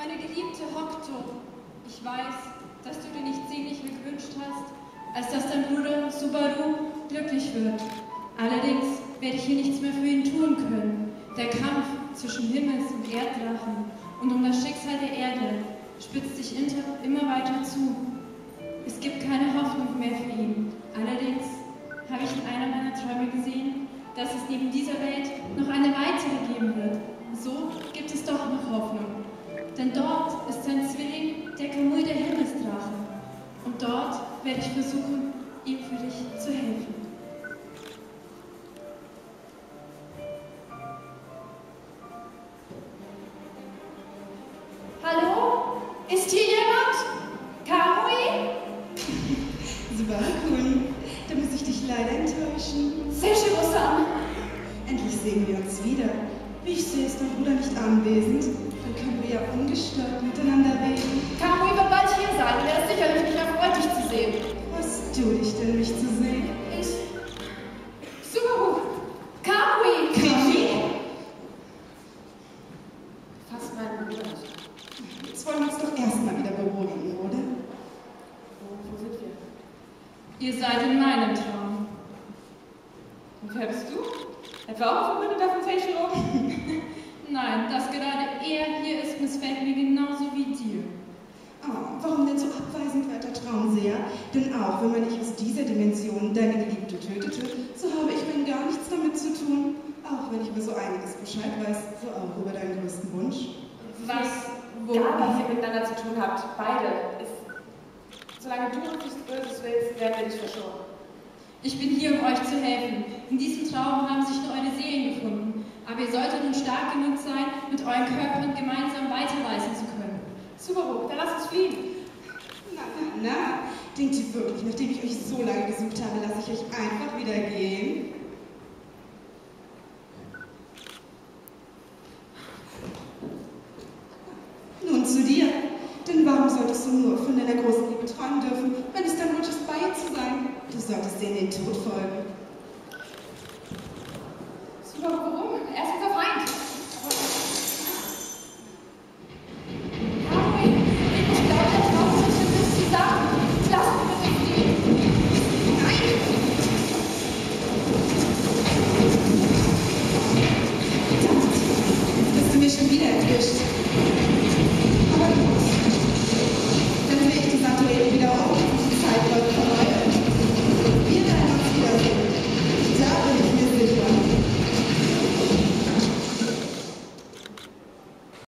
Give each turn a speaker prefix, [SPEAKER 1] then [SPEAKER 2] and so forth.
[SPEAKER 1] Meine geliebte Hokuto, ich weiß, dass du dir nichts sehnlicher gewünscht hast, als dass dein Bruder Subaru glücklich wird. Allerdings werde ich hier nichts mehr für ihn tun können. Der Kampf zwischen Himmels- und Erddrachen und um das Schicksal der Erde spitzt sich immer weiter zu. Es gibt keine Hoffnung mehr für ihn. Allerdings habe ich in einer meiner Träume gesehen, dass es neben dieser Welt noch eine weitere geben wird. So gibt es doch noch Hoffnung. Denn dort ist sein Zwilling, der Kamui, der Himmelsdrache. Und dort werde ich versuchen, ihm für dich zu helfen.
[SPEAKER 2] Hallo? Ist hier jemand? Kamui?
[SPEAKER 3] Subaru-kun, da muss ich dich leider enttäuschen.
[SPEAKER 2] Seichiro-san!
[SPEAKER 3] Endlich sehen wir uns wieder. Wie ich sehe, ist dein Bruder nicht anwesend. Dann können wir ja ungestört miteinander reden.
[SPEAKER 2] Kamui wird bald hier sein. Er ist sicherlich nicht erfreut, dich zu sehen.
[SPEAKER 3] Was tue ich denn, mich zu sehen?
[SPEAKER 2] Subaru! Kamui!
[SPEAKER 3] Kamui?
[SPEAKER 2] Fass meinen Bruder.
[SPEAKER 3] Jetzt wollen wir uns doch erstmal wieder beruhigen, oder?
[SPEAKER 2] Wo sind wir?
[SPEAKER 1] Ihr seid in meinem Traum.
[SPEAKER 2] Und wer bist du? Etwa auch ein Verbündeter von Seichiro?
[SPEAKER 1] Nein, dass gerade er hier ist, missfällt mir genauso wie dir.
[SPEAKER 3] Oh, warum denn so abweisend, werter Traumseher? Denn auch wenn man nicht aus dieser Dimension deine Geliebte tötete, so habe ich rein gar nichts damit zu tun. Auch wenn ich über so einiges Bescheid weiß, so auch über deinen größten Wunsch.
[SPEAKER 1] Was?
[SPEAKER 2] Egal, was ihr miteinander zu tun habt, beide. Solange du nichts Böses willst, werden wir nicht verschont.
[SPEAKER 1] Ich bin hier, um euch zu helfen. In diesem Traum haben sich nur eure Seelen gefunden. Aber ihr solltet nun stark genug sein, mit euren Körpern gemeinsam weiterreisen zu können.
[SPEAKER 2] Subaru, dann lass uns fliegen.
[SPEAKER 3] Na, denkt ihr wirklich, nachdem ich euch so lange gesucht habe, lasse ich euch einfach wieder gehen? Nun zu dir. Denn warum solltest du nur von deiner großen Liebe träumen dürfen, wenn es dein Wunsch ist, bei ihr zu sein? Du solltest dir in den Tod folgen.